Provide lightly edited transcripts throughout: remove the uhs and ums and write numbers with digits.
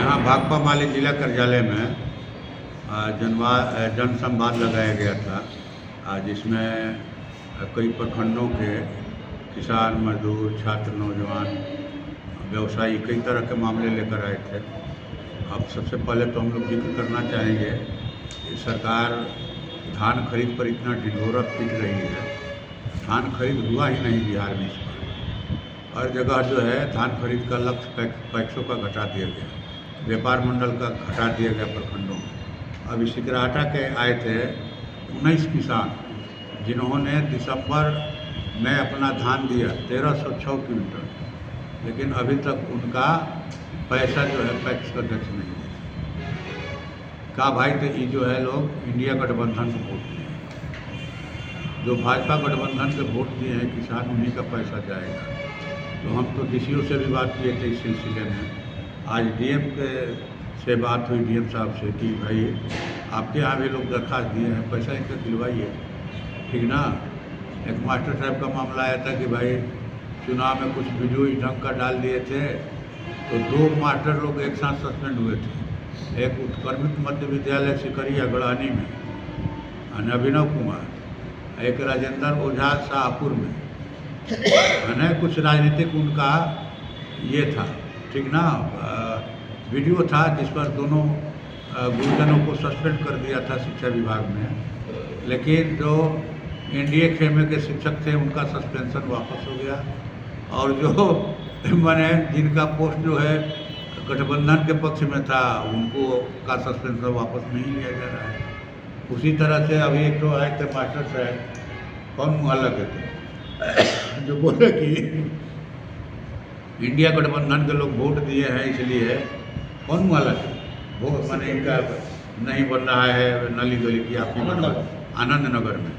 यहाँ भाकपा माली जिला कार्यालय में जन संवाद लगाया गया था, जिसमें कई प्रखंडों के किसान, मजदूर, छात्र, नौजवान, व्यवसायी कई तरह के मामले लेकर आए थे। अब सबसे पहले तो हम लोग जिक्र करना चाहेंगे कि सरकार धान खरीद पर इतना ढिढोरा पीट रही है। धान खरीद हुआ ही नहीं बिहार में इस बार। हर जगह जो है धान खरीद का लक्ष्य पैक्सों का घटा दिया गया, व्यापार मंडल का घटा दिया गया प्रखंडों में। अभी सिकराटा के आए थे 19 किसान, जिन्होंने दिसंबर में अपना धान दिया 1306 क्विंटल, लेकिन अभी तक उनका पैसा जो है पैक्स का अध्यक्ष नहीं है। कहा भाई तो ये जो है लोग इंडिया गठबंधन को वोट दिए, जो भाजपा गठबंधन के वोट दिए हैं किसान, उन्हीं का पैसा जाएगा। तो हम तो डीसीओ से भी बात किए थे इस सिलसिले में। आज डीएम से बात हुई, डीएम साहब से, कि भाई आपके यहाँ भी लोग दरख्वास्त दिए हैं, पैसा इनका दिलवाइए, ठीक ना। एक मास्टर साहब का मामला आया था कि भाई चुनाव में कुछ वीडियो इस ढंग का डाल दिए थे, तो 2 मास्टर लोग एक साथ सस्पेंड हुए थे। एक उत्क्रमित मध्य विद्यालय सिकरिया गढ़ानी में अभिनव कुमार, एक राजेंद्र ओझा शाहपुर में। कुछ राजनीतिक उनका ये था, ठीक ना, वीडियो था जिस पर दोनों गुरुजनों को सस्पेंड कर दिया था शिक्षा विभाग में। लेकिन जो एनडीए खेमे के शिक्षक थे उनका सस्पेंशन वापस हो गया, और जो मैंने जिनका पोस्ट जो है गठबंधन के पक्ष में था उनको का सस्पेंशन वापस नहीं लिया जा रहा है। उसी तरह से अभी एक तो आए थे मास्टर साहब, कौन मुहल्ला के थे, जो बोले कि इंडिया गठबंधन के लोग वोट दिए हैं इसलिए, कौन मुहल्ला थे वो, मैंने इनका नहीं बन रहा है नली गली की आपकी आनंद नगर में।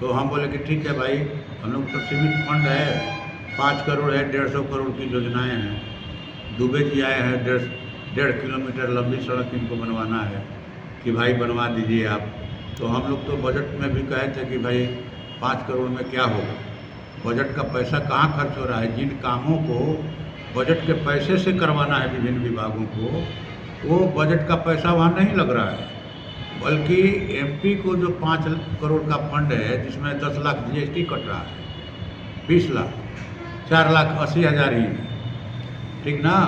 तो हम बोले कि ठीक है भाई, हम लोग तो सीमित फंड है, 5 करोड़ है, 150 करोड़ की योजनाएं हैं। दुबे जी आए हैं, 1.5 किलोमीटर लंबी सड़क इनको बनवाना है कि भाई बनवा दीजिए आप। तो हम लोग तो बजट में भी कहे थे कि भाई 5 करोड़ में क्या होगा, बजट का पैसा कहाँ खर्च हो रहा है। जिन कामों को बजट के पैसे से करवाना है विभिन्न विभागों को, वो बजट का पैसा वहाँ नहीं लग रहा है, बल्कि एमपी को जो 5 करोड़ का फंड है, जिसमें 10 लाख जीएसटी कट रहा है, 20 लाख, 4,80,000 ही, ठीक ना,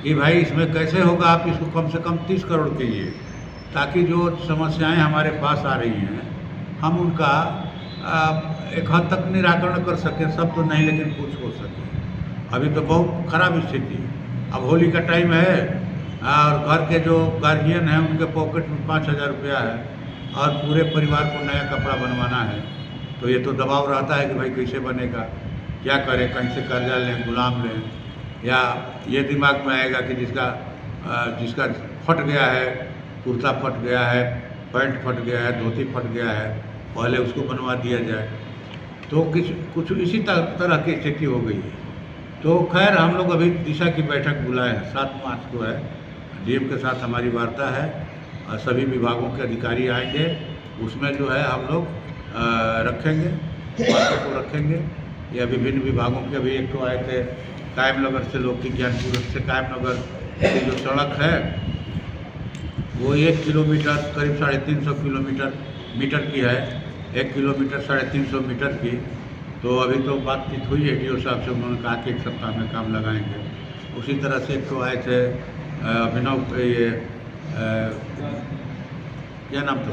कि भाई इसमें कैसे होगा। आप इसको कम से कम 30 करोड़ कीजिए, ताकि जो समस्याएं हमारे पास आ रही हैं हम उनका एक हद तक निराकरण कर सकें। सब तो नहीं, लेकिन कुछ हो सके। अभी तो बहुत ख़राब स्थिति है। अब होली का टाइम है और घर के जो गार्जियन हैं उनके पॉकेट में 5,000 रुपया है और पूरे परिवार को नया कपड़ा बनवाना है, तो ये तो दबाव रहता है कि भाई कैसे बनेगा, क्या करें, कहीं से कर्जा लें, गुलाम लें, या ये दिमाग में आएगा कि जिसका फट गया है, कुर्ता फट गया है, पैंट फट गया है, धोती फट गया है, पहले उसको बनवा दिया जाए। तो कुछ इसी तरह की स्थिति हो गई है। तो खैर हम लोग अभी दिशा की बैठक बुलाए हैं, 7 मार्च को है, डीएम के साथ हमारी वार्ता है और सभी विभागों के अधिकारी आएंगे। उसमें जो है हम लोग रखेंगे, बातों को रखेंगे। या विभिन्न विभागों के भी एक तो आए थे कायमनगर से लोग, की ज्ञानपुर से कायमनगर की जो सड़क है वो 1 किलोमीटर करीब 350 मीटर की है, 1 किलोमीटर 350 मीटर की। तो अभी तो बातचीत हुई है डीओ साहब से, उन्होंने कहा कि 1 सप्ताह में काम लगाएंगे। उसी तरह से एक तो आए थे अभिनव, ये क्या नाम था,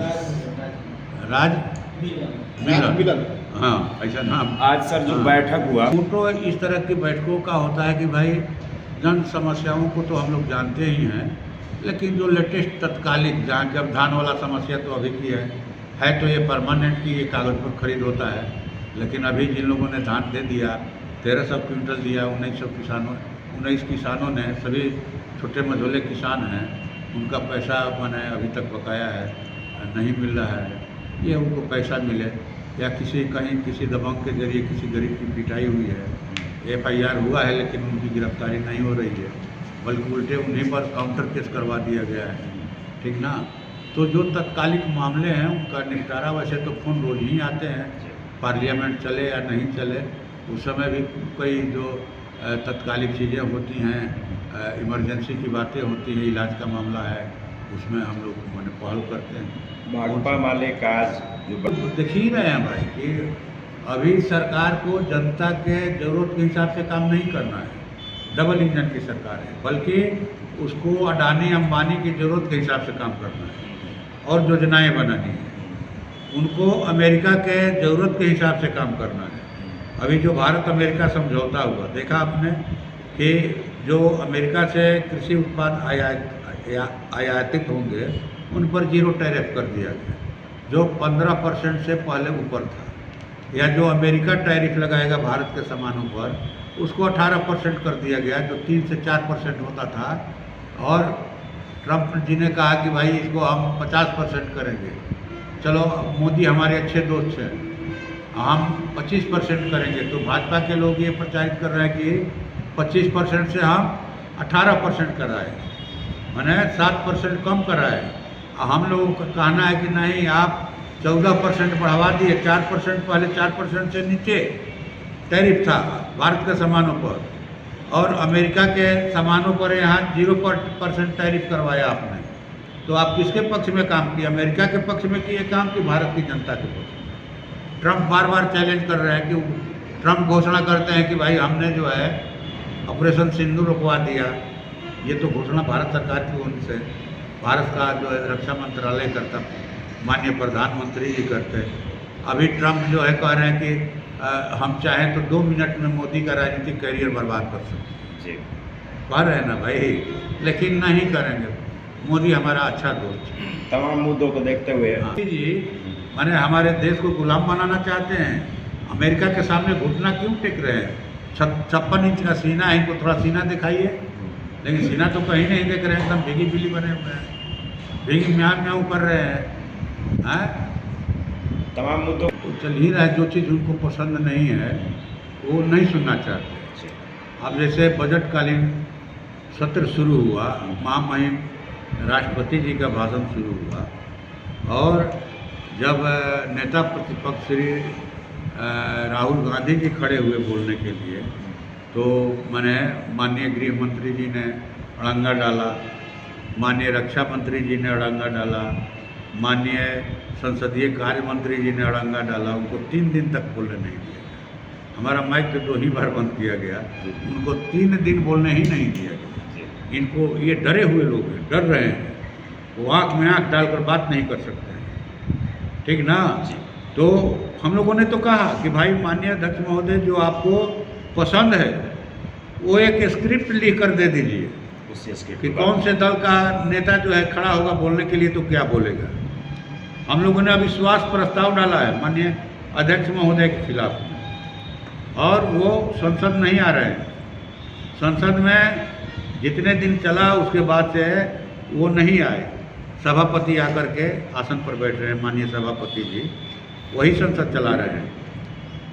राज मिलन, हाँ ऐसा नाम। आज सर जो बैठक हुआ, तो इस तरह की बैठकों का होता है कि भाई जन समस्याओं को तो हम लोग जानते ही हैं, लेकिन जो लेटेस्ट तत्कालिक, जहाँ जब धान वाला समस्या तो अभी की है तो ये परमानेंट की ये कागज़ पर खरीद होता है। लेकिन अभी जिन लोगों ने धान दे दिया, 1300 क्विंटल दिया, 19 किसानों ने, सभी छोटे मझोले किसान हैं, उनका पैसा मैंने अभी तक बकाया है, नहीं मिल रहा है। ये उनको पैसा मिले, या कहीं किसी दबंग के जरिए किसी गरीब की पिटाई हुई है, FIR हुआ है लेकिन उनकी गिरफ्तारी नहीं हो रही है, बल्कि उल्टे उन्हीं पर काउंटर केस करवा दिया गया है, ठीक ना। तो जो तत्कालिक मामले हैं उनका निपटारा, वैसे तो फ़ोन रोज ही आते हैं, पार्लियामेंट चले या नहीं चले, उस समय भी कई जो तत्कालिक चीज़ें होती हैं, इमरजेंसी की बातें होती हैं, इलाज का मामला है, उसमें हम लोग माने पहल करते हैं। भाकपा माले का आज जो देख ही रहे हैं भाई कि अभी सरकार को जनता के ज़रूरत के हिसाब से काम नहीं करना है, डबल इंजन की सरकार है, बल्कि उसको अडानी अंबानी की ज़रूरत के हिसाब से काम करना है और योजनाएं बनानी है, उनको अमेरिका के ज़रूरत के हिसाब से काम करना है। अभी जो भारत अमेरिका समझौता हुआ, देखा आपने कि जो अमेरिका से कृषि उत्पाद आयातित होंगे उन पर 0 टैरिफ कर दिया गया, जो 15% से पहले ऊपर था, या जो अमेरिका टैरिफ लगाएगा भारत के सामानों पर उसको 18% कर दिया गया, जो 3 से 4% होता था। और ट्रंप जी ने कहा कि भाई इसको हम 50% करेंगे। चलो, मोदी हमारे अच्छे दोस्त हैं, हम 25% करेंगे। तो भाजपा के लोग ये प्रचारित कर रहे हैं कि 25% से हम 18% कराएं, माने 7% कम कराएं। हम लोगों का कहना है कि नहीं, आप 14% बढ़ावा दिए, 4%, पहले 4% से नीचे टैरिफ था भारत के सामानों पर, और अमेरिका के सामानों पर यहाँ 0% टैरिफ करवाया आपने। तो आप किसके पक्ष में काम किए, अमेरिका के पक्ष में किए काम कि भारत की जनता के पक्ष में? ट्रंप बार बार चैलेंज कर रहे हैं कि ट्रंप घोषणा करते हैं कि भाई हमने जो है ऑपरेशन सिंधु रुकवा दिया। ये तो घोषणा भारत सरकार की ओर से, भारत का जो है रक्षा मंत्रालय करता, माननीय प्रधानमंत्री जी करते। अभी ट्रंप जो है कह रहे हैं कि हम चाहें तो 2 मिनट में मोदी का राजनीतिक करियर बर्बाद कर सकते हैं। कह रहे हैं ना भाई, लेकिन नहीं करेंगे। मोदी हमारा अच्छा दोस्त है। तमाम मुद्दों को देखते हुए जी, माने हमारे देश को गुलाम बनाना चाहते हैं। अमेरिका के सामने घुटना क्यों टेक रहे हैं? 56 इंच का सीना है, इनको थोड़ा सीना दिखाइए। लेकिन सीना तो कहीं नहीं देख रहे हैं, एकदम भीगी बिल्ली बने हुए हैं, भीगी म्याऊ म्याऊ कर रहे हैं। तमाम मुद्दों तो चल ही रहा है, जो चीज़ उनको पसंद नहीं है वो नहीं सुनना चाहते। अब जैसे बजटकालीन सत्र शुरू हुआ, महामहिम राष्ट्रपति जी का भाषण शुरू हुआ, और जब नेता प्रतिपक्ष श्री राहुल गांधी जी खड़े हुए बोलने के लिए, तो मैंने माननीय गृह मंत्री जी ने अड़ंगा डाला, माननीय रक्षा मंत्री जी ने अड़ंगा डाला, माननीय संसदीय कार्य मंत्री जी ने अड़ंगा डाला। उनको 3 दिन तक बोलने नहीं दिया गया। हमारा माइक तो 2 ही बार बंद किया गया, उनको 3 दिन बोलने ही नहीं दिया गया। इनको ये डरे हुए लोग हैं, डर रहे हैं, वो आँख में आँख डालकर बात नहीं कर सकते हैं, ठीक ना? तो हम लोगों ने तो कहा कि भाई माननीय अध्यक्ष महोदय, जो आपको पसंद है वो एक स्क्रिप्ट लिख कर दे दीजिए कि कौन से दल का नेता जो है खड़ा होगा बोलने के लिए, तो क्या बोलेगा। हम लोगों ने अविश्वास प्रस्ताव डाला है माननीय अध्यक्ष महोदय के खिलाफ, और वो संसद नहीं आ रहे हैं। संसद में जितने दिन चला उसके बाद से वो नहीं आए। सभापति आकर के आसन पर बैठ रहे हैं, माननीय सभापति जी वही संसद चला रहे हैं,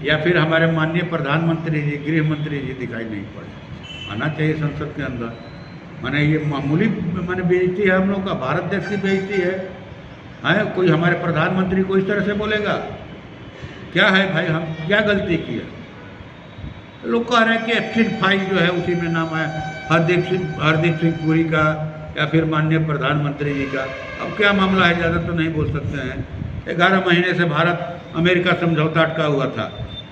या फिर हमारे माननीय प्रधानमंत्री जी, गृह मंत्री जी दिखाई नहीं पड़े। आना चाहिए संसद के अंदर। माने ये मामूली माने बेइज्जती है हम लोग का, भारत देश की बेइज्जती है। कोई हमारे प्रधानमंत्री को इस तरह से बोलेगा? क्या है भाई, हम क्या गलती किया? लोग कह रहे हैं कि एप्सिड फाइल जो है उसी में नाम है हरदीप सिंह पुरी का, या फिर माननीय प्रधानमंत्री जी का। अब क्या मामला है, ज़्यादा तो नहीं बोल सकते हैं। 11 महीने से भारत अमेरिका समझौता अटका हुआ था,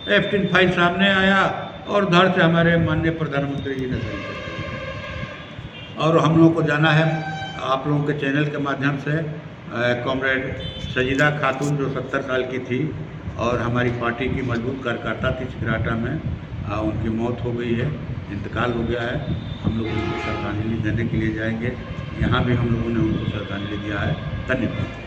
एप्सिड फाइल सामने आया और धड़ से हमारे माननीय प्रधानमंत्री जी ने सही कर दिया। और हम लोगों को जाना है आप लोगों के चैनल के माध्यम से, कॉमरेड सजीदा खातून जो 70 साल की थी और हमारी पार्टी की मजबूत कार्यकर्ता थी चिकराटा में, उनकी मौत हो गई है, इंतकाल हो गया है। हम लोग उनको श्रद्धांजलि देने के लिए जाएंगे। यहाँ भी हम लोगों ने उनको श्रद्धांजलि दिया है। धन्यवाद।